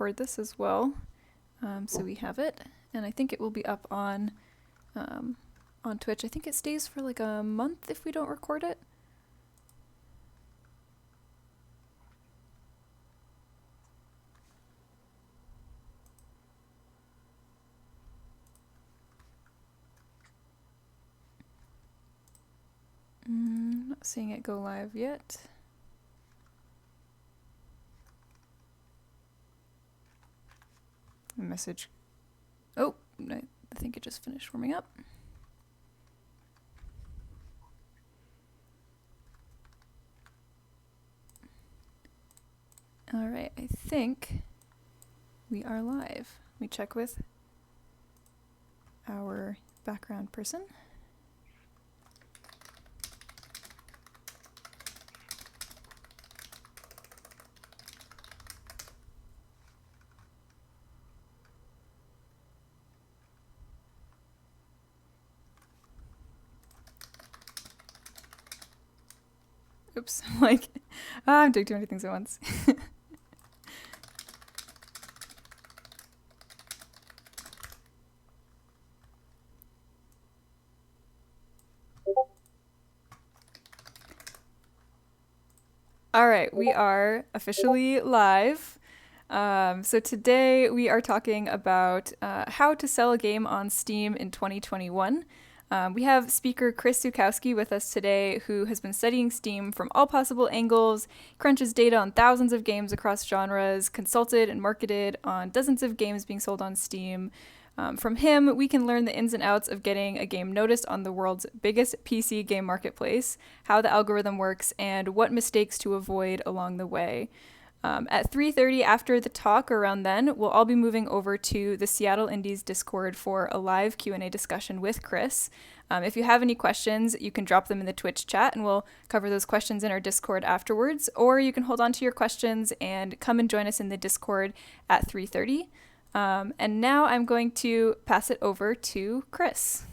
record this as well, so we have it. And I think it will be up on Twitch. I think it stays for like a month if we don't record it. Not seeing it go live yet. A message. Oh, I think it just finished warming up. All right, I think we are live. Let me check with our background person. Oops, I'm like, I'm doing too many things at once. All right, we are officially live. So today we are talking about how to sell a game on Steam in 2021. We have speaker Chris Zukowski with us today, who has been studying Steam from all possible angles, crunches data on thousands of games across genres, consulted and marketed on dozens of games being sold on Steam. From him, we can learn the ins and outs of getting a game noticed on the world's biggest PC game marketplace, how the algorithm works, and what mistakes to avoid along the way. At 3:30 after the talk, or around then, we'll all be moving over to the Seattle Indies Discord for a live Q&A discussion with Chris. If you have any questions, you can drop them in the Twitch chat and we'll cover those questions in our Discord afterwards, or you can hold on to your questions and come and join us in the Discord at 3:30. And now I'm going to pass it over to Chris.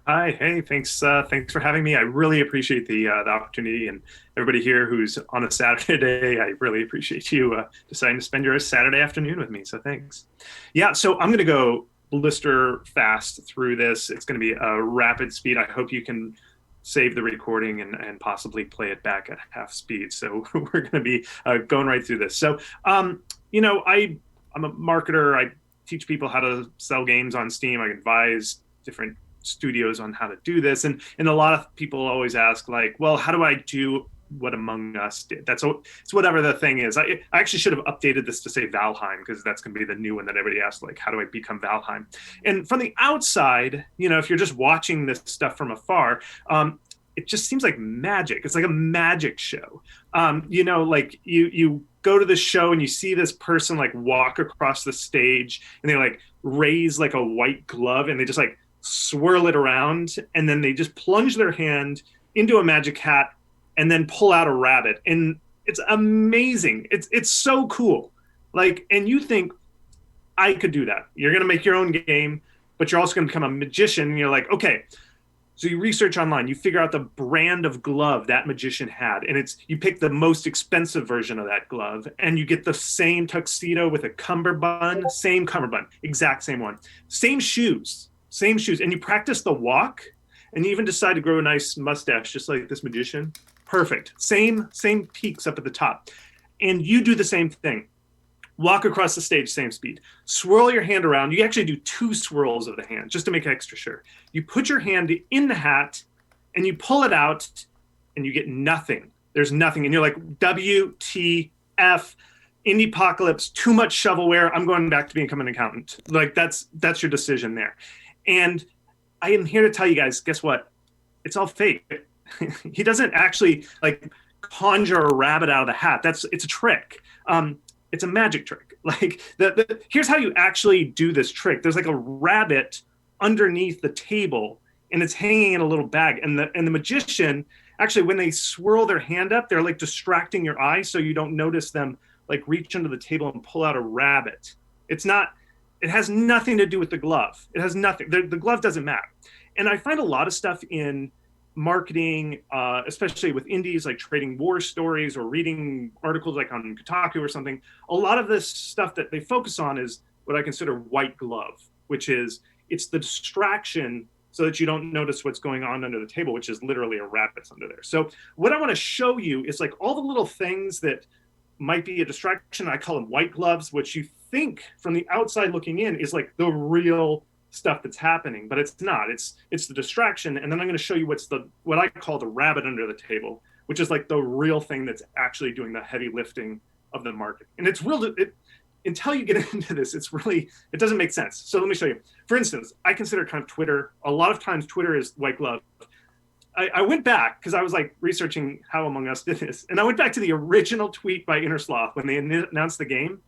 Hi, hey, thanks for having me. I really appreciate the opportunity, and everybody here who's on a Saturday, I really appreciate you deciding to spend your Saturday afternoon with me, so thanks. Yeah, so I'm going to go blister fast through this. It's going to be a rapid speed. I hope you can save the recording and possibly play it back at half speed. So we're going to be going right through this. So, I'm a marketer. I teach people how to sell games on Steam. I advise different studios on how to do this. And a lot of people always ask, like, well, how do I do what Among Us did? It's whatever the thing is. I actually should have updated this to say Valheim, because that's going to be the new one that everybody asks, like, how do I become Valheim? And from the outside, if you're just watching this stuff from afar, it just seems like magic. It's like a magic show. Like you go to the show and you see this person like walk across the stage and they like raise like a white glove and they just like swirl it around, and then they just plunge their hand into a magic hat and then pull out a rabbit. And it's amazing. It's so cool. Like, and you think, I could do that. You're going to make your own game, but you're also going to become a magician. And you're like, okay. So you research online, you figure out the brand of glove that magician had, and you pick the most expensive version of that glove, and you get the same tuxedo with a cummerbund, exact same one, same shoes, and you practice the walk, and you even decide to grow a nice mustache, just like this magician. Perfect. Same peaks up at the top, and you do the same thing. Walk across the stage, same speed. Swirl your hand around. You actually do 2 swirls of the hand just to make extra sure. You put your hand in the hat and you pull it out and you get nothing. There's nothing. And you're like, WTF, Indiepocalypse, too much shovelware. I'm going back to becoming an accountant. Like that's your decision there. And I am here to tell you guys, guess what? It's all fake. He doesn't actually like conjure a rabbit out of the hat. It's a trick. It's a magic trick. Like here's how you actually do this trick. There's like a rabbit underneath the table and it's hanging in a little bag. And the magician, actually, when they swirl their hand up, they're like distracting your eye so you don't notice them like reach under the table and pull out a rabbit. It has nothing to do with the glove. It has nothing. The glove doesn't matter. And I find a lot of stuff in marketing, especially with indies like trading war stories or reading articles like on Kotaku or something, a lot of this stuff that they focus on is what I consider white glove, which is it's the distraction so that you don't notice what's going on under the table, which is literally a rabbit's under there. So what I want to show you is like all the little things that might be a distraction. I call them white gloves, which you think from the outside looking in is like the real stuff that's happening, but it's not. It's the distraction, and then I'm going to show you what I call the rabbit under the table, which is like the real thing that's actually doing the heavy lifting of the market. And it's real. Until you get into this, it doesn't make sense. So let me show you. For instance, I consider kind of Twitter. A lot of times, Twitter is white glove. I went back because I was like researching how Among Us did this, and I went back to the original tweet by Innersloth when they announced the game.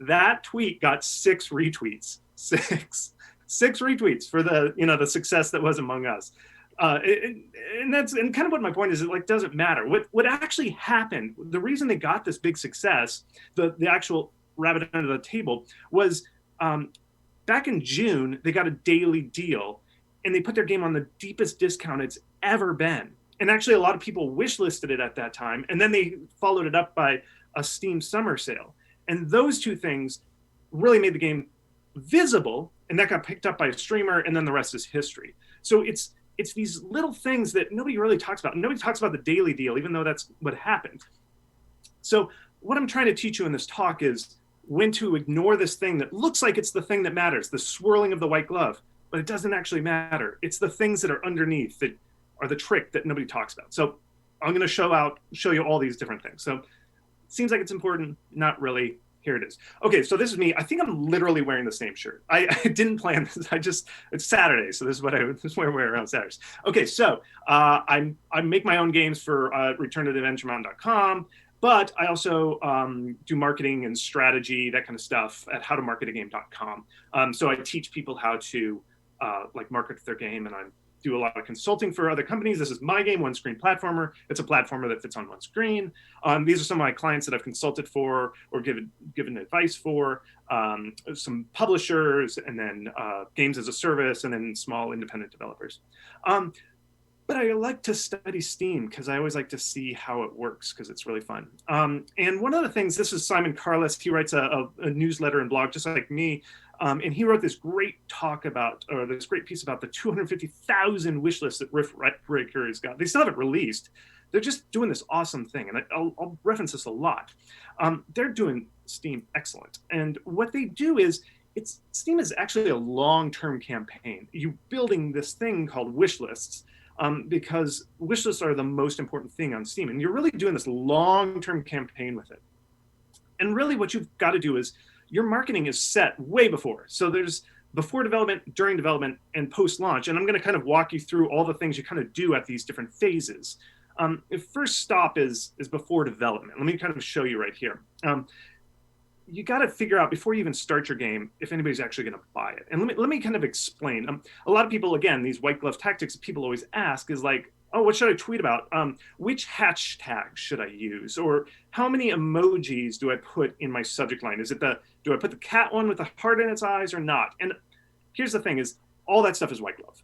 That tweet got 6 retweets. Six retweets for the success that was Among Us. And that's kind of what my point is. It like doesn't matter. What actually happened, the reason they got this big success, the actual rabbit under the table, was back in June, they got a daily deal and they put their game on the deepest discount it's ever been. And actually, a lot of people wishlisted it at that time. And then they followed it up by a Steam summer sale. And those two things really made the game visible, and that got picked up by a streamer, and then the rest is history. So it's these little things that nobody really talks about. Nobody talks about the daily deal, even though that's what happened. So what I'm trying to teach you in this talk is when to ignore this thing that looks like it's the thing that matters, the swirling of the white glove, but it doesn't actually matter. It's the things that are underneath that are the trick that nobody talks about. So I'm going to show you all these different things. So it seems like it's important, not really. Here it is. Okay, so this is me. I think I'm literally wearing the same shirt. I didn't plan this. It's Saturday, so this is what I wear around Saturdays. Okay, so I make my own games for returntotheadventuremountain.com, but I also do marketing and strategy, that kind of stuff at howtomarketatgame.com. So I teach people how to like market their game, and I do a lot of consulting for other companies. This is my game, One Screen Platformer. It's a platformer that fits on one screen. These are some of my clients that I've consulted for or given advice for, some publishers, and then games as a service, and then small independent developers. But I like to study Steam because I always like to see how it works because it's really fun. And one of the things, this is Simon Carless. He writes a newsletter and blog just like me. And he wrote this great this great piece about the 250,000 wish lists that Rift Breaker has got. They still haven't released. They're just doing this awesome thing. And I'll reference this a lot. They're doing Steam excellent. And what they do is, Steam is actually a long-term campaign. You're building this thing called wish lists because wish lists are the most important thing on Steam. And you're really doing this long-term campaign with it. And really what you've got to do is, your marketing is set way before. So there's before development, during development, and post-launch. And I'm going to kind of walk you through all the things you kind of do at these different phases. The first stop is before development. Let me kind of show you right here. You got to figure out before you even start your game if anybody's actually going to buy it. And let me kind of explain. A lot of people, again, these white glove tactics people always ask is like, oh, what should I tweet about? Which hashtag should I use? Or how many emojis do I put in my subject line? Do I put the cat one with the heart in its eyes or not? And here's the thing is, all that stuff is white glove.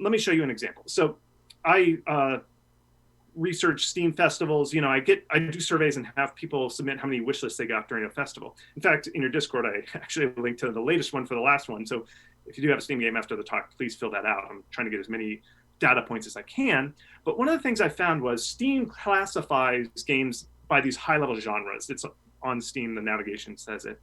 Let me show you an example. So I research Steam festivals. I do surveys and have people submit how many wish lists they got during a festival. In fact, in your Discord, I actually linked to the latest one for the last one. So if you do have a Steam game after the talk, please fill that out. I'm trying to get as many data points as I can. But one of the things I found was Steam classifies games by these high-level genres. It's on Steam, the navigation says it.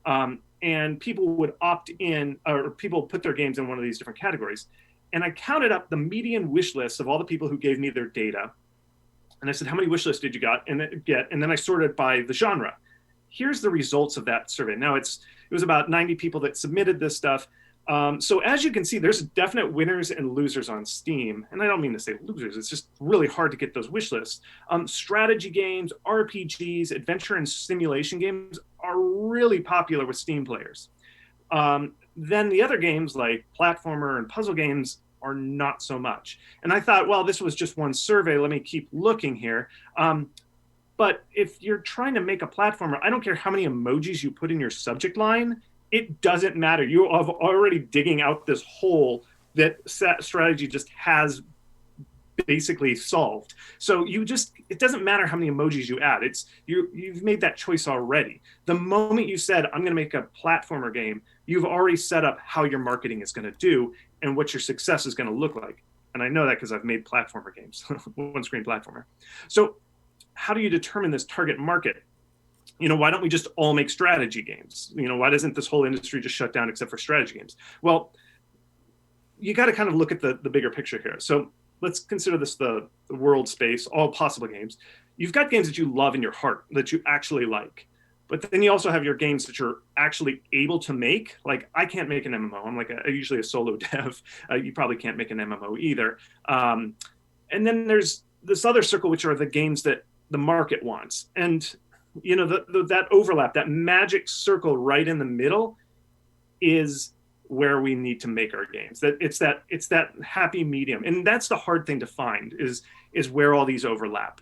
And people would opt in, or people put their games in one of these different categories. And I counted up the median wish lists of all the people who gave me their data. And I said, how many wish lists did you get? And then I sorted by the genre. Here's the results of that survey. Now it was about 90 people that submitted this stuff. So as you can see, there's definite winners and losers on Steam. And I don't mean to say losers, it's just really hard to get those wish lists. Strategy games, RPGs, adventure and simulation games are really popular with Steam players. Then the other games like platformer and puzzle games are not so much. And I thought, well, this was just one survey. Let me keep looking here. But if you're trying to make a platformer, I don't care how many emojis you put in your subject line, it doesn't matter. You are already digging out this hole that strategy just has basically solved. So it doesn't matter how many emojis you add. You've made that choice already. The moment you said, I'm going to make a platformer game, you've already set up how your marketing is going to do and what your success is going to look like. And I know that because I've made platformer games, one screen platformer. So how do you determine this target market? Why don't we just all make strategy games? Why doesn't this whole industry just shut down except for strategy games? Well, you got to kind of look at the bigger picture here. So let's consider this the world space, all possible games. You've got games that you love in your heart that you actually like. But then you also have your games that you're actually able to make. Like, I can't make an MMO. I'm like usually a solo dev. You probably can't make an MMO either. And then there's this other circle, which are the games that the market wants. And, that overlap, that magic circle right in the middle is where we need to make our games. It's that happy medium. And that's the hard thing to find is where all these overlap.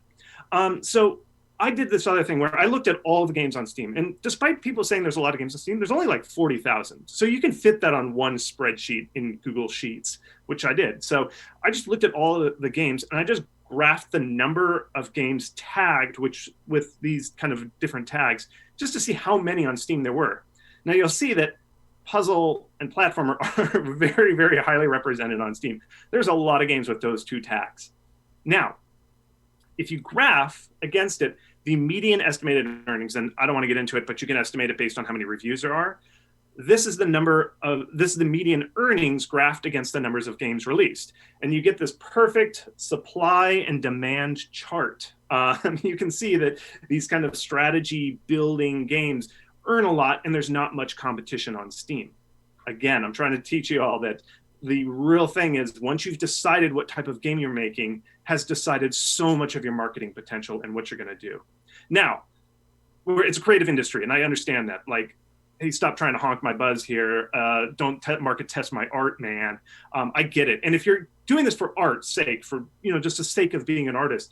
So I did this other thing where I looked at all the games on Steam. And despite people saying there's a lot of games on Steam, there's only like 40,000. So you can fit that on one spreadsheet in Google Sheets, which I did. So I just looked at all the games and I just graphed the number of games tagged, with these kind of different tags, just to see how many on Steam there were. Now you'll see that puzzle and platformer are very, very highly represented on Steam. There's a lot of games with those two tags. Now, if you graph against it the median estimated earnings, and I don't want to get into it, but you can estimate it based on how many reviews there are. This is the median earnings graphed against the numbers of games released. And you get this perfect supply and demand chart. You can see that these kind of strategy building games earn a lot and there's not much competition on Steam. Again, I'm trying to teach you all that the real thing is once you've decided what type of game you're making has decided so much of your marketing potential and what you're going to do. Now, it's a creative industry and I understand that. Like, hey, stop trying to honk my buzz here. Don't market test my art, man. I get it. And if you're doing this for art's sake, for just the sake of being an artist,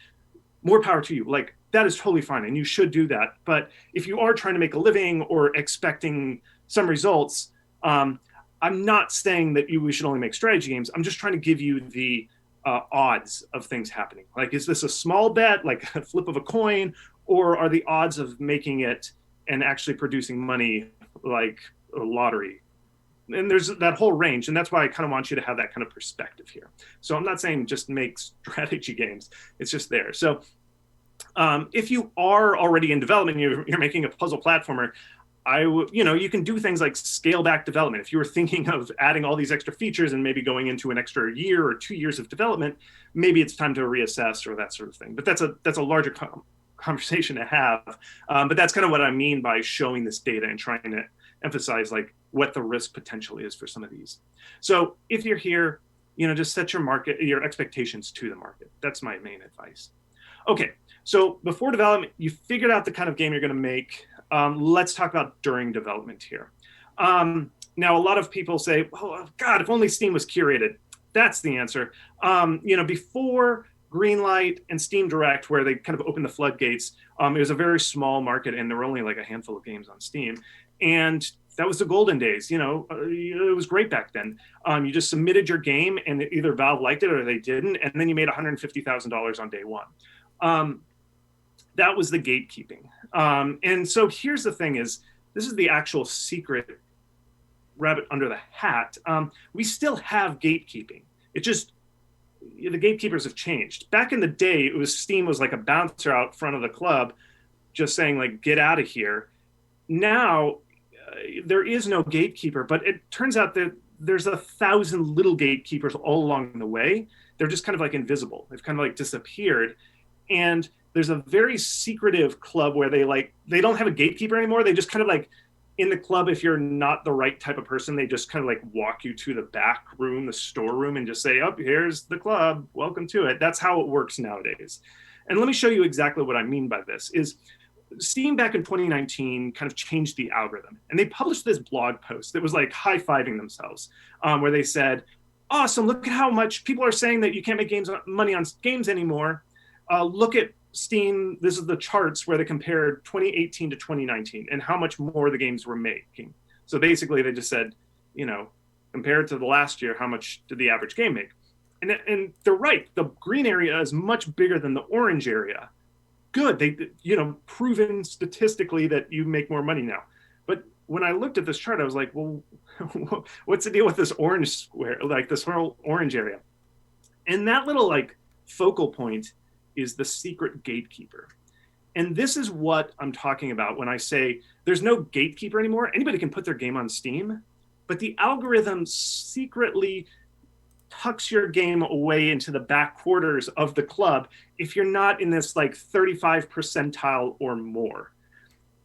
more power to you. Like, that is totally fine, and you should do that. But if you are trying to make a living or expecting some results, I'm not saying that we should only make strategy games. I'm just trying to give you the odds of things happening. Like, is this a small bet, like a flip of a coin, or are the odds of making it and actually producing money like a lottery? And there's that whole range, and that's why I kind of want you to have that kind of perspective here. So I'm not saying just make strategy games. It's just there. So if you are already in development, you're making a puzzle platformer, you can do things like scale back development. If you were thinking of adding all these extra features and maybe going into an extra year or 2 years of development, maybe it's time to reassess or that sort of thing. But that's a larger conversation to have. But that's kind of what I mean by showing this data and trying to emphasize like what the risk potential is for some of these. So if you're here, just set your expectations to the market. That's my main advice. Okay, so before development, you figured out the kind of game you're going to make. Let's talk about during development here. Now, a lot of people say, "Oh God, if only Steam was curated." That's the answer. Before Greenlight and Steam Direct, where they kind of opened the floodgates, it was a very small market, and there were only like a handful of games on Steam, and that was the golden days. It was great back then. You just submitted your game, and either Valve liked it or they didn't, and then you made $150,000 on day one. That was the gatekeeping. And so here's the thing is, this is the actual secret rabbit under the hat. We still have gatekeeping. It just, the gatekeepers have changed. Back in the day, Steam was like a bouncer out front of the club just saying like, get out of here. Now, there is no gatekeeper, but it turns out that there's 1,000 little gatekeepers all along the way. They're just kind of like invisible. They've kind of like disappeared. And there's a very secretive club where they don't have a gatekeeper anymore. They just kind of like in the club, if you're not the right type of person, they just kind of like walk you to the back room, the storeroom, and just say, oh, here's the club. Welcome to it. That's how it works nowadays. And let me show you exactly what I mean by this is Steam back in 2019 kind of changed the algorithm. And they published this blog post that was like high-fiving themselves, where they said, awesome, look at how much people are saying that you can't make money on games anymore. Look at Steam, this is the charts where they compared 2018 to 2019 and how much more the games were making. So basically they just said, compared to the last year, how much did the average game make? And they're right. The green area is much bigger than the orange area. Good. They, proven statistically that you make more money now. But when I looked at this chart, I was like, well, what's the deal with this orange square, like this whole orange area? And that little like focal point is the secret gatekeeper. And this is what I'm talking about when I say there's no gatekeeper anymore. Anybody can put their game on Steam, but the algorithm secretly tucks your game away into the back quarters of the club if you're not in this like 35 percentile or more.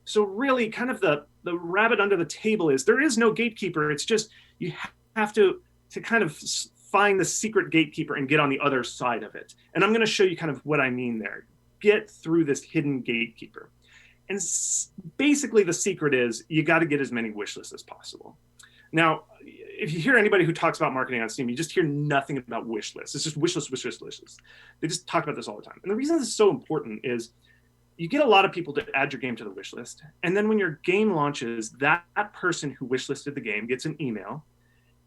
So really kind of the rabbit under the table is there is no gatekeeper. It's just you have to kind of find the secret gatekeeper and get on the other side of it. And I'm going to show you kind of what I mean there. Get through this hidden gatekeeper. And basically the secret is you got to get as many wish lists as possible. Now, if you hear anybody who talks about marketing on Steam, you just hear nothing about wish lists. It's just wish list, wish list, wish list. They just talk about this all the time. And the reason this is so important is you get a lot of people to add your game to the wish list. And then when your game launches, that person who wish listed the game gets an email.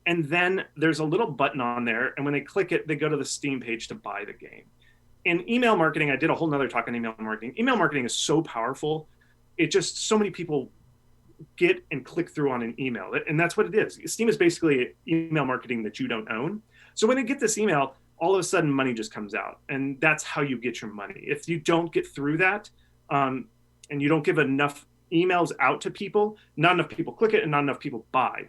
And then there's a little button on there. And when they click it, they go to the Steam page to buy the game. In email marketing, I did a whole nother talk on email marketing. Email marketing is so powerful. It just, so many people get and click through on an email. And that's what it is. Steam is basically email marketing that you don't own. So when they get this email, all of a sudden money just comes out. And that's how you get your money. If you don't get through that, and you don't give enough emails out to people, not enough people click it and not enough people buy.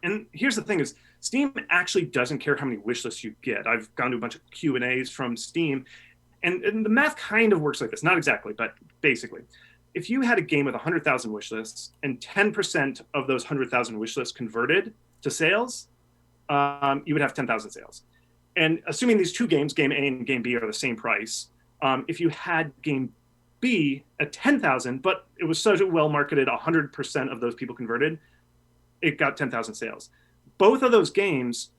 And here's the thing is Steam actually doesn't care how many wish lists you get. I've gone to a bunch of Q&As from Steam, and the math kind of works like this. Not exactly, but basically. If you had a game with 100,000 wish lists and 10% of those 100,000 wish lists converted to sales, you would have 10,000 sales. And assuming these two games, game A and game B, are the same price, if you had game B at 10,000, but it was so well marketed, 100% of those people converted, it got 10,000 sales. Both of those games,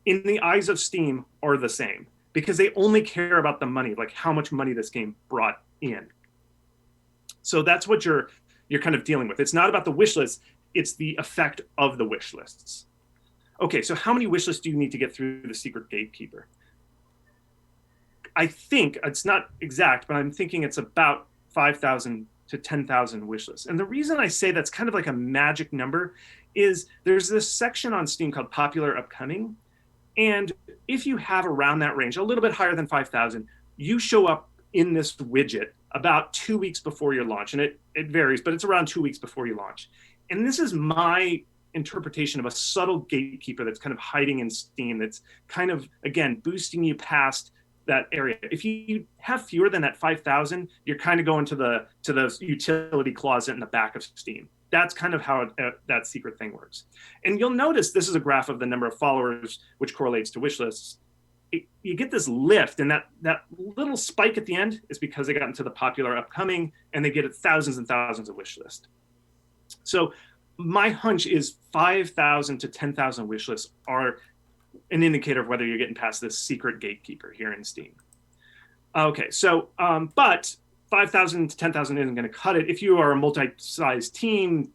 in the eyes of Steam, are the same because they only care about the money, like how much money this game brought in. So that's what you're kind of dealing with. It's not about the wish lists, it's the effect of the wish lists. Okay, so how many wish lists do you need to get through the secret gatekeeper? I think it's not exact, but I'm thinking it's about 5,000 to 10,000 wish lists. And the reason I say that's kind of like a magic number is there's this section on Steam called Popular Upcoming. And if you have around that range, a little bit higher than 5,000, you show up in this widget about 2 weeks before your launch. And it varies, but it's around 2 weeks before you launch. And this is my interpretation of a subtle gatekeeper that's kind of hiding in Steam that's kind of, again, boosting you past that area. If you have fewer than that 5,000, you're kind of going to the utility closet in the back of Steam. That's kind of how that secret thing works. And you'll notice this is a graph of the number of followers, which correlates to wish lists. You get this lift, and that little spike at the end is because they got into the Popular Upcoming, and they get thousands and thousands of wish lists. So my hunch is 5,000 to 10,000 wish lists are an indicator of whether you're getting past this secret gatekeeper here in Steam. Okay, so, but 5,000 to 10,000 isn't going to cut it. If you are a multi-size team,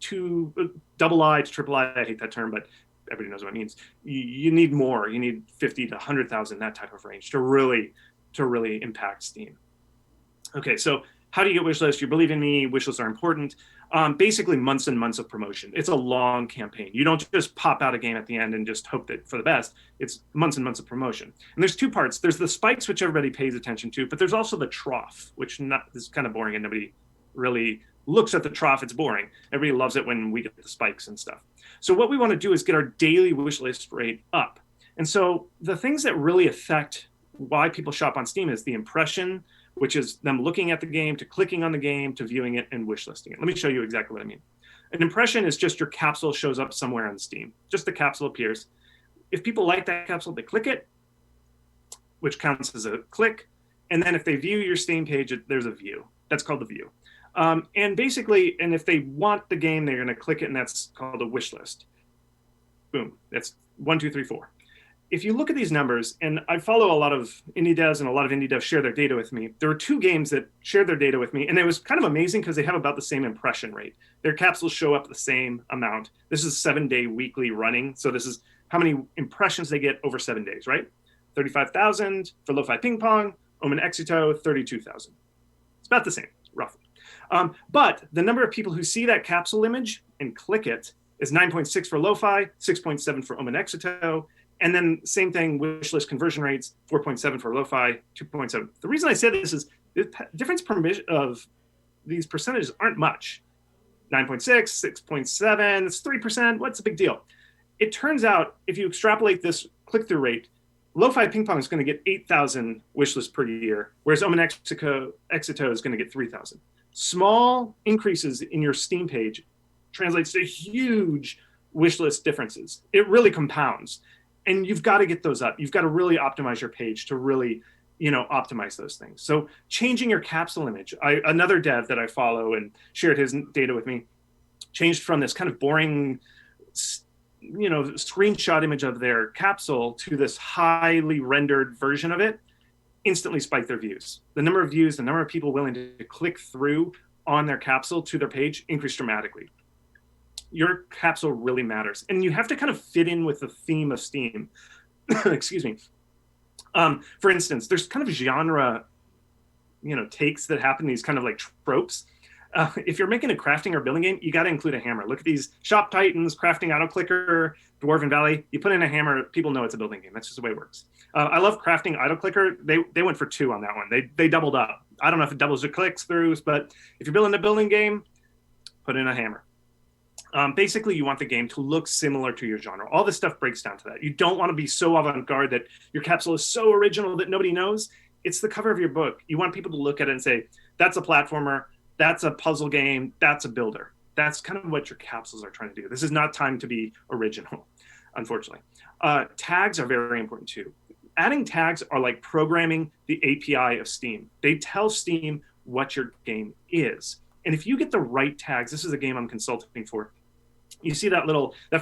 double I to triple I hate that term, but everybody knows what it means. You need more. You need 50 to 100,000, that type of range to really impact Steam. Okay, so how do you get wish lists? You believe in me, wish lists are important. Basically months and months of promotion. It's a long campaign. You don't just pop out a game at the end and just hope that for the best. It's months and months of promotion. And there's two parts. There's the spikes, which everybody pays attention to, but there's also the trough, which is kind of boring and nobody really looks at the trough. It's boring. Everybody loves it when we get the spikes and stuff. So what we want to do is get our daily wish list rate up. And so the things that really affect why people shop on Steam is the impression, which is them looking at the game, to clicking on the game, to viewing it, and wish listing it. Let me show you exactly what I mean. An impression is just your capsule shows up somewhere on Steam. Just the capsule appears. If people like that capsule, they click it, which counts as a click. And then if they view your Steam page, there's a view. That's called the view. And basically, and if they want the game, they're going to click it, and that's called a wish list. Boom. That's 1, 2, 3, 4. If you look at these numbers, and I follow a lot of indie devs, and a lot of indie devs share their data with me. There were 2 games that shared their data with me, and it was kind of amazing because they have about the same impression rate. Their capsules show up the same amount. This is 7-day weekly running, so this is how many impressions they get over 7 days, right? 35,000 for Lo-Fi Ping Pong. Omen Exito, 32,000. It's about the same, roughly. But the number of people who see that capsule image and click it is 9.6 for Lo-Fi, 6.7 for Omen Exito, and then same thing, wishlist conversion rates, 4.7 for Lo-Fi, 2.7. The reason I say this is the difference of these percentages aren't much. 9.6, 6.7, it's 3%. What's the big deal? It turns out if you extrapolate this click-through rate, Lo-Fi Ping Pong is going to get 8,000 wishlists per year, whereas Omen Exito is going to get 3,000. Small increases in your Steam page translates to huge wishlist differences. It really compounds. And you've got to get those up. You've got to really optimize your page to really, optimize those things. So changing your capsule image. Another dev that I follow and shared his data with me changed from this kind of boring, screenshot image of their capsule to this highly rendered version of it, instantly spiked their views. The number of views, the number of people willing to click through on their capsule to their page increased dramatically. Your capsule really matters. And you have to kind of fit in with the theme of Steam. Excuse me. For instance, there's kind of genre, takes that happen, these kind of like tropes. If you're making a crafting or building game, you got to include a hammer. Look at these Shop Titans, Crafting Auto Clicker, Dwarven Valley. You put in a hammer, people know it's a building game. That's just the way it works. I love Crafting Auto Clicker. They went for 2 on that one. They doubled up. I don't know if it doubles your clicks throughs, but if you're building a building game, put in a hammer. Basically, you want the game to look similar to your genre. All this stuff breaks down to that. You don't want to be so avant-garde that your capsule is so original that nobody knows. It's the cover of your book. You want people to look at it and say, that's a platformer, that's a puzzle game, that's a builder. That's kind of what your capsules are trying to do. This is not time to be original, unfortunately. Tags are very important too. Adding tags are like programming the API of Steam. They tell Steam what your game is. And if you get the right tags, this is a game I'm consulting for. You see that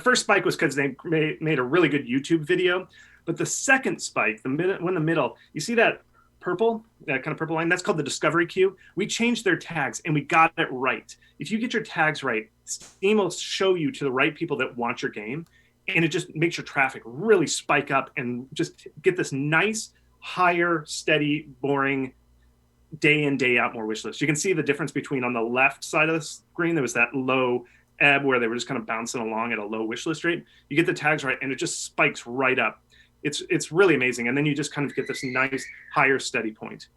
first spike was because they made a really good YouTube video. But the second spike, the middle, you see that purple, that kind of purple line, that's called the discovery queue. We changed their tags and we got it right. If you get your tags right, Steam will show you to the right people that want your game. And it just makes your traffic really spike up and just get this nice, higher, steady, boring, day in, day out more wish list. You can see the difference between on the left side of the screen, there was that low ebb where they were just kind of bouncing along at a low wish list rate. You get the tags right and it just spikes right up. It's really amazing. And then you just kind of get this nice higher steady point.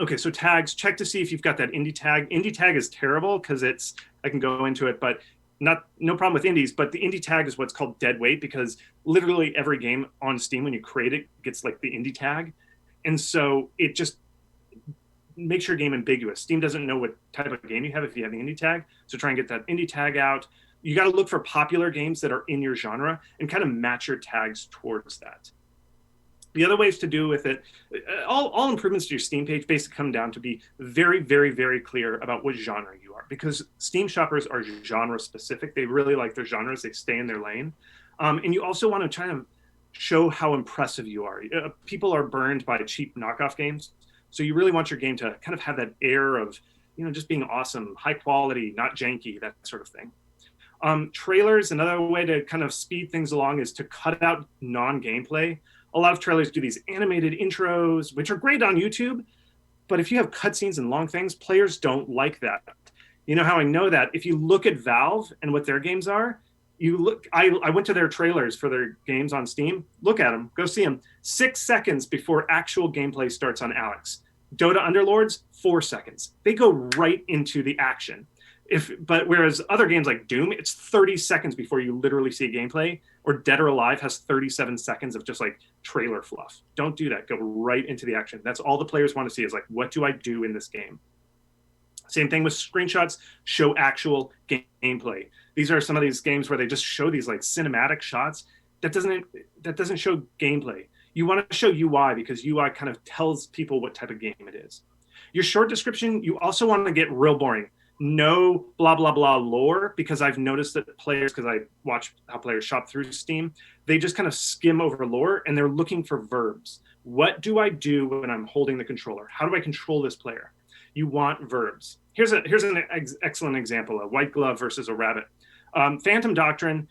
Okay, so tags, check to see if you've got that indie tag. Indie tag is terrible because I can go into it, but no problem with indies, but the indie tag is what's called dead weight because literally every game on Steam, when you create it, gets like the indie tag. And so it just makes your game ambiguous. Steam doesn't know what type of game you have if you have the indie tag. So try and get that indie tag out. You got to look for popular games that are in your genre and kind of match your tags towards that. The other ways to do with it, all improvements to your Steam page basically come down to be very, very, very clear about what genre you are, because Steam shoppers are genre specific. They really like their genres. They stay in their lane. And you also want to try to show how impressive you are. People are burned by cheap knockoff games. So you really want your game to kind of have that air of, just being awesome, high quality, not janky, that sort of thing. Trailers, another way to kind of speed things along is to cut out non-gameplay. A lot of trailers do these animated intros, which are great on YouTube, but if you have cutscenes and long things, players don't like that. You know how I know that? If you look at Valve and what their games are, I went to their trailers for their games on Steam. Look at them, go see them. 6 seconds before actual gameplay starts on Alex. Dota Underlords, 4 seconds. They go right into the action. But whereas other games like Doom, it's 30 seconds before you literally see gameplay, or Dead or Alive has 37 seconds of just like trailer fluff. Don't do that. Go right into the action. That's all the players want to see is like, what do I do in this game? Same thing with screenshots, show actual gameplay. These are some of these games where they just show these like cinematic shots. That doesn't show gameplay. You want to show UI because UI kind of tells people what type of game it is. Your short description, you also want to get real boring. No blah, blah, blah lore, because I've noticed that players, because I watch how players shop through Steam, they just kind of skim over lore and they're looking for verbs. What do I do when I'm holding the controller? How do I control this player? You want verbs. Here's an excellent example, a white glove versus a rabbit. Phantom Doctrine,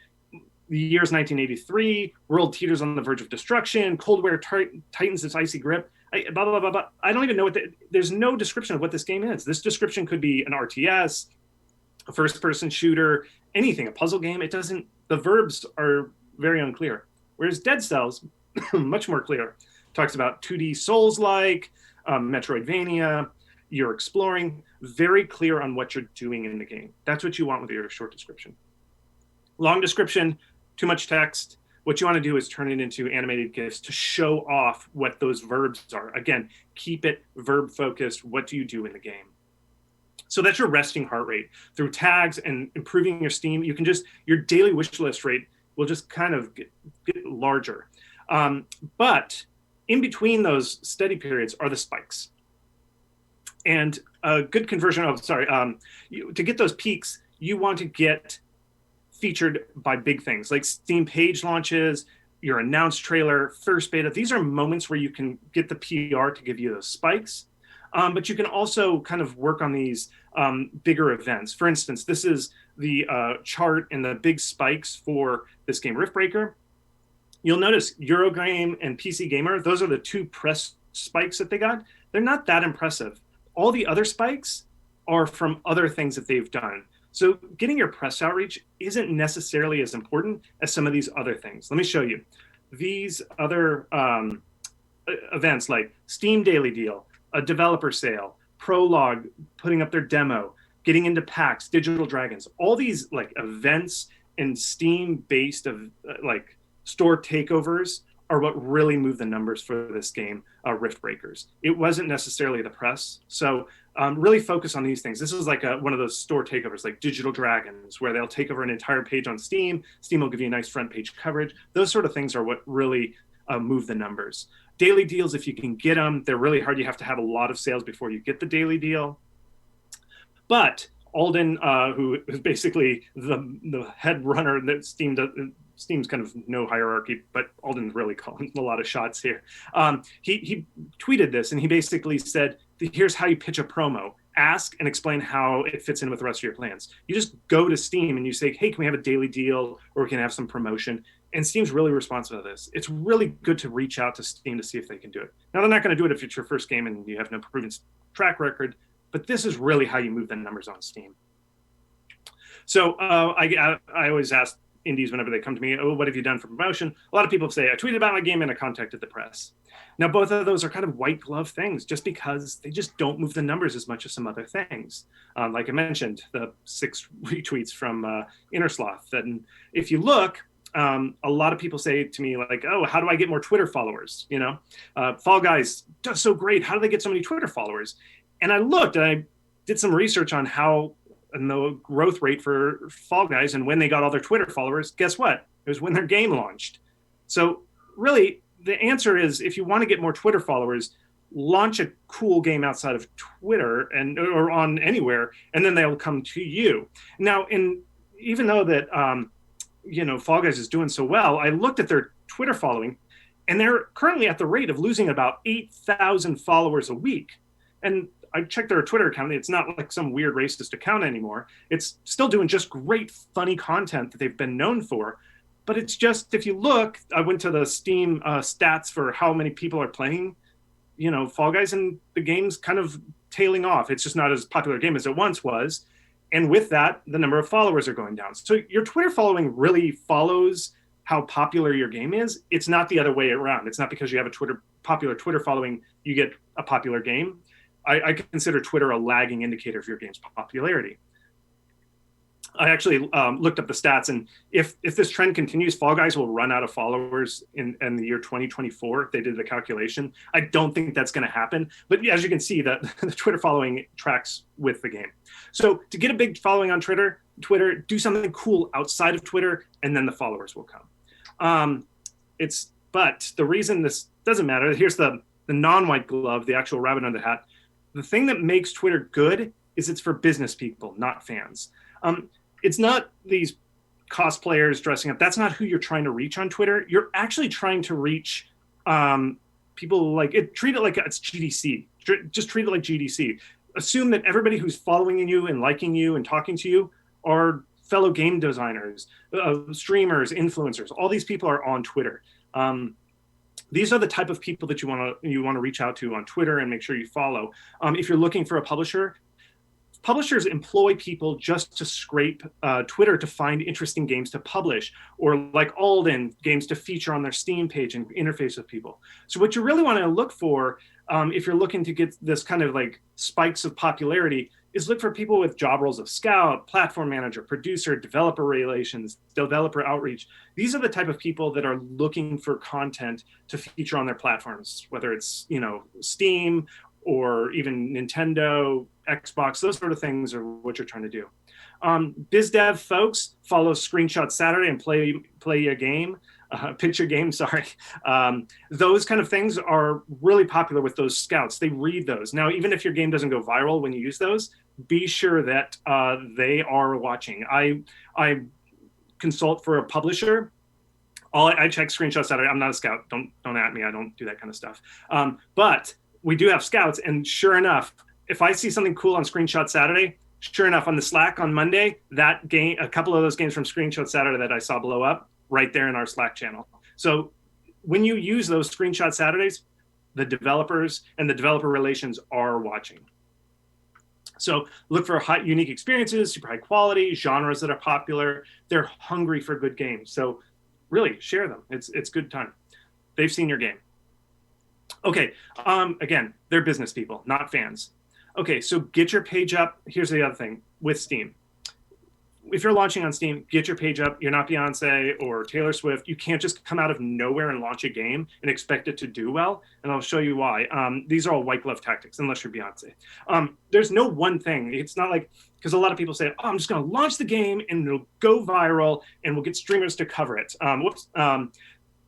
The year is 1983. World teeters on the verge of destruction. Cold War tightens its icy grip. Blah, blah, blah, blah. I don't even know there's no description of what this game is. This description could be an RTS, a first-person shooter, anything, a puzzle game. It doesn't, the verbs are very unclear. Whereas Dead Cells, much more clear. Talks about 2D Souls-like, Metroidvania, you're exploring, very clear on what you're doing in the game. That's what you want with your short description. Long description, too much text. What you want to do is turn it into animated GIFs to show off what those verbs are. Again, keep it verb focused. What do you do in the game? So that's your resting heart rate. Through tags and improving your Steam, you can your daily wish list rate will just kind of get larger. But in between those steady periods are the spikes. And a good conversion, to get those peaks, you want to get featured by big things like Steam page launches, your announced trailer, first beta. These are moments where you can get the PR to give you those spikes. But you can also kind of work on these bigger events. For instance, this is the chart and the big spikes for this game, Riftbreaker. You'll notice Eurogame and PC Gamer, those are the two press spikes that they got. They're not that impressive. All the other spikes are from other things that they've done. So getting your press outreach isn't necessarily as important as some of these other things. Let me show you. These other events like Steam Daily Deal, a developer sale, Prologue putting up their demo, getting into packs, Digital Dragons, all these like events and Steam-based like store takeovers are what really moved the numbers for this game, Riftbreakers. It wasn't necessarily the press. So really focus on these things. This is like one of those store takeovers, like Digital Dragons, where they'll take over an entire page on Steam. Steam will give you a nice front page coverage. Those sort of things are what really move the numbers. Daily deals, if you can get them, they're really hard. You have to have a lot of sales before you get the daily deal. But Alden, who is basically the head runner that Steam's kind of no hierarchy, but Alden's really calling a lot of shots here. He tweeted this, and he basically said, here's how you pitch a promo. Ask and explain how it fits in with the rest of your plans. You just go to Steam and you say, hey, can we have a daily deal, or we can have some promotion? And Steam's really responsive to this. It's really good to reach out to Steam to see if they can do it. Now, they're not going to do it if it's your first game and you have no proven track record, but this is really how you move the numbers on Steam. So I always ask indies whenever they come to me, oh, what have you done for promotion? A lot of people say, I tweeted about my game and I contacted the press. Now, both of those are kind of white glove things just because they just don't move the numbers as much as some other things. Like I mentioned, the 6 retweets from Innersloth. And if you look, a lot of people say to me like, oh, how do I get more Twitter followers? You know, Fall Guys does so great. How do they get so many Twitter followers? And I looked and I did some research on how and the growth rate for Fall Guys and when they got all their Twitter followers. Guess what? It was when their game launched. So really, the answer is if you want to get more Twitter followers, launch a cool game outside of Twitter or on anywhere, and then they'll come to you. Now, even though that Fall Guys is doing so well, I looked at their Twitter following, and they're currently at the rate of losing about 8,000 followers a week. And I checked their Twitter account. It's not like some weird racist account anymore. It's still doing just great, funny content that they've been known for. But it's just, if you look, I went to the Steam stats for how many people are playing, Fall Guys, and the game's kind of tailing off. It's just not as popular a game as it once was. And with that, the number of followers are going down. So your Twitter following really follows how popular your game is. It's not the other way around. It's not because you have a popular Twitter following, you get a popular game. I consider Twitter a lagging indicator of your game's popularity. I actually looked up the stats, and if this trend continues, Fall Guys will run out of followers in the year 2024. They did the calculation. I don't think that's going to happen, but as you can see, the Twitter following tracks with the game. So to get a big following on Twitter, do something cool outside of Twitter, and then the followers will come. But the reason this doesn't matter, here's the non-white glove, the actual rabbit on the hat. The thing that makes Twitter good is it's for business people, not fans. It's not these cosplayers dressing up. That's not who you're trying to reach on Twitter. You're actually trying to reach people treat it like it's GDC. Just treat it like GDC. Assume that everybody who's following you and liking you and talking to you are fellow game designers, streamers, influencers. All these people are on Twitter. These are the type of people that you want to reach out to on Twitter and make sure you follow. If you're looking for a publisher, publishers employ people just to scrape Twitter to find interesting games to publish, or like Alden, games to feature on their Steam page and interface with people. So what you really want to look for, if you're looking to get this kind of like spikes of popularity, is look for people with job roles of scout, platform manager, producer, developer relations, developer outreach. These are the type of people that are looking for content to feature on their platforms, whether it's, Steam or even Nintendo, Xbox, those sort of things are what you're trying to do. Biz dev folks, follow Screenshot Saturday and play a game. Pitch your game, sorry. Those kind of things are really popular with those scouts. They read those. Now, even if your game doesn't go viral when you use those, be sure that they are watching. I consult for a publisher. I check Screenshot Saturday. I'm not a scout. Don't at me. I don't do that kind of stuff. But we do have scouts, and sure enough, if I see something cool on Screenshot Saturday, sure enough, on the Slack on Monday, that game, a couple of those games from Screenshot Saturday that I saw blow up, right there in our Slack channel. So when you use those Screenshot Saturdays, the developers and the developer relations are watching. So look for high, unique experiences, super high quality, genres that are popular. They're hungry for good games. So really share them. It's good time. They've seen your game. Okay, again, they're business people, not fans. Okay, so get your page up. Here's the other thing with Steam. If you're launching on Steam, get your page up. You're not Beyonce or Taylor Swift. You can't just come out of nowhere and launch a game and expect it to do well. And I'll show you why. These are all white glove tactics, unless you're Beyonce. There's no one thing. It's not like, because a lot of people say, oh, I'm just going to launch the game and it'll go viral and we'll get streamers to cover it.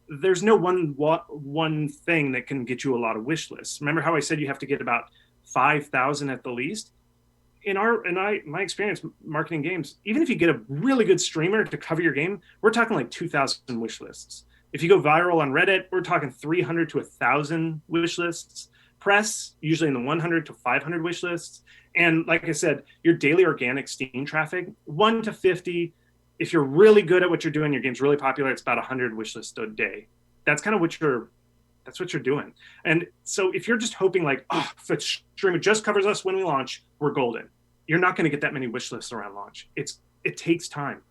There's no one thing that can get you a lot of wish lists. Remember how I said you have to get about 5,000 at the least? In my experience marketing games, even if you get a really good streamer to cover your game, we're talking like 2,000 wish lists. If you go viral on Reddit, we're talking 300 to 1,000 wish lists. Press, usually in the 100 to 500 wish lists. And like I said, your daily organic Steam traffic, 1 to 50. If you're really good at what you're doing, your game's really popular, it's about 100 wish lists a day. That's kind of what you're doing. And so if you're just hoping like, oh, if a streamer just covers us when we launch, we're golden. You're not going to get that many wish lists around launch. It takes time.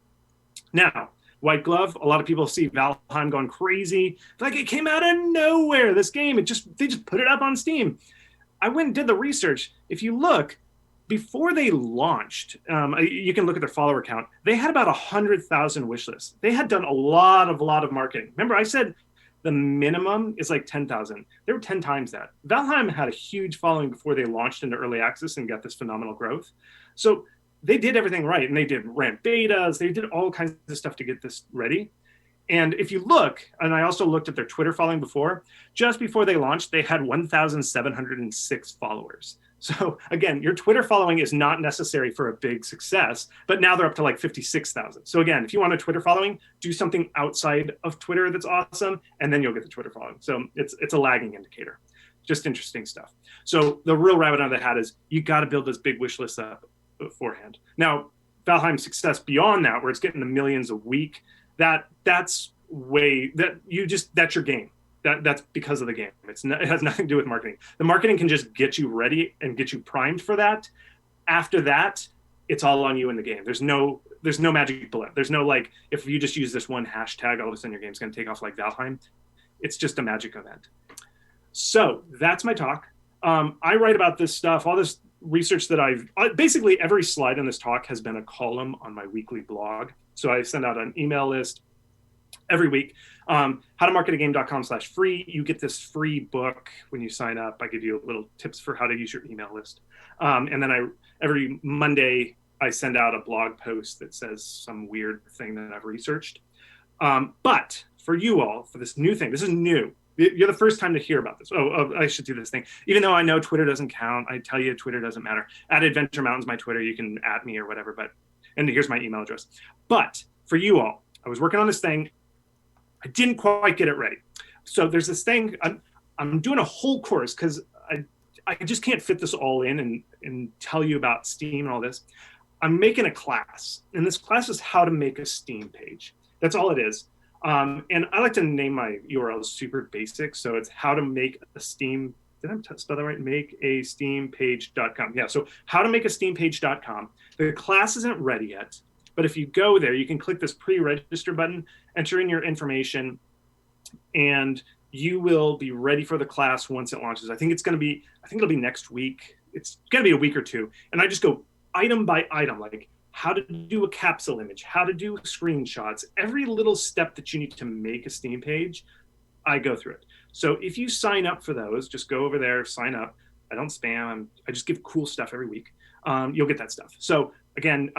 Now, white glove, a lot of people see Valheim going crazy. Like, it came out of nowhere, this game. They just put it up on Steam. I went and did the research. If you look, before they launched, you can look at their follower count. They had about 100,000 wish lists. They had done a lot of marketing. Remember, I said the minimum is like 10,000. They were 10 times that. Valheim had a huge following before they launched into early access and got this phenomenal growth. So they did everything right. And they ran betas. They did all kinds of stuff to get this ready. And if you look, and I also looked at their Twitter following before, just before they launched, they had 1,706 followers. So again, your Twitter following is not necessary for a big success, but now they're up to like 56,000. So again, if you want a Twitter following, do something outside of Twitter that's awesome, and then you'll get the Twitter following. So it's a lagging indicator. Just interesting stuff. So the real rabbit out of the hat is you got to build those big wish lists up beforehand. Now, Valheim's success beyond that, where it's getting the millions a week, that's your game. That's because of the game. It has nothing to do with marketing. The marketing can just get you ready and get you primed for that. After that, it's all on you in the game. There's no magic bullet. There's no like, if you just use this one hashtag, all of a sudden your game's going to take off like Valheim. It's just a magic event. So that's my talk. I write about this stuff, all this research that basically every slide in this talk has been a column on my weekly blog. So I send out an email list every week. howtomarketagame.com/free. You get this free book when you sign up. I give you little tips for how to use your email list. And then every Monday, I send out a blog post that says some weird thing that I've researched. But for you all, for this new thing, this is new. You're the first time to hear about this. Oh, I should do this thing. Even though I know Twitter doesn't count, I tell you Twitter doesn't matter. At Adventure Mountain's my Twitter. You can at me or whatever. And here's my email address. But for you all, I was working on this thing. I didn't quite get it ready. So there's this thing, I'm doing a whole course because I just can't fit this all in and tell you about Steam and all this. I'm making a class, and this class is how to make a Steam page. That's all it is. And I like to name my URLs super basic. So it's how to make a Steam. Did I spell that right? Make a Steam page.com. Yeah. So how to make a Steam page.com. The class isn't ready yet, but if you go there, you can click this pre-register button, enter in your information, and you will be ready for the class once it launches. I think it'll be next week. It's going to be a week or two. And I just go item by item, like how to do a capsule image, how to do screenshots, every little step that you need to make a Steam page. I go through it. So if you sign up for those, just go over there, sign up. I don't spam. I just give cool stuff every week. You'll get that stuff. So again,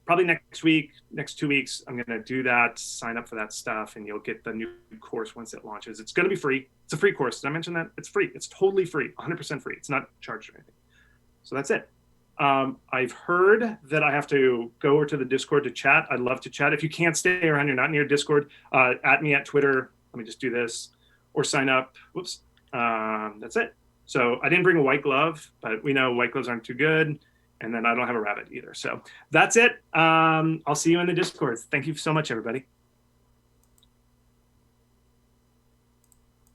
probably next week, next 2 weeks, I'm going to do that, sign up for that stuff, and you'll get the new course once it launches. It's going to be free. It's a free course. Did I mention that? It's free. It's totally free, 100% free. It's not charged or anything. So that's it. I've heard that I have to go over to the Discord to chat. I'd love to chat. If you can't stay around, you're not near Discord, at me at Twitter. Let me just do this, or sign up. Whoops. That's it. So I didn't bring a white glove, but we know white gloves aren't too good. And then I don't have a rabbit either. So that's it. I'll see you in the Discord. Thank you so much, everybody.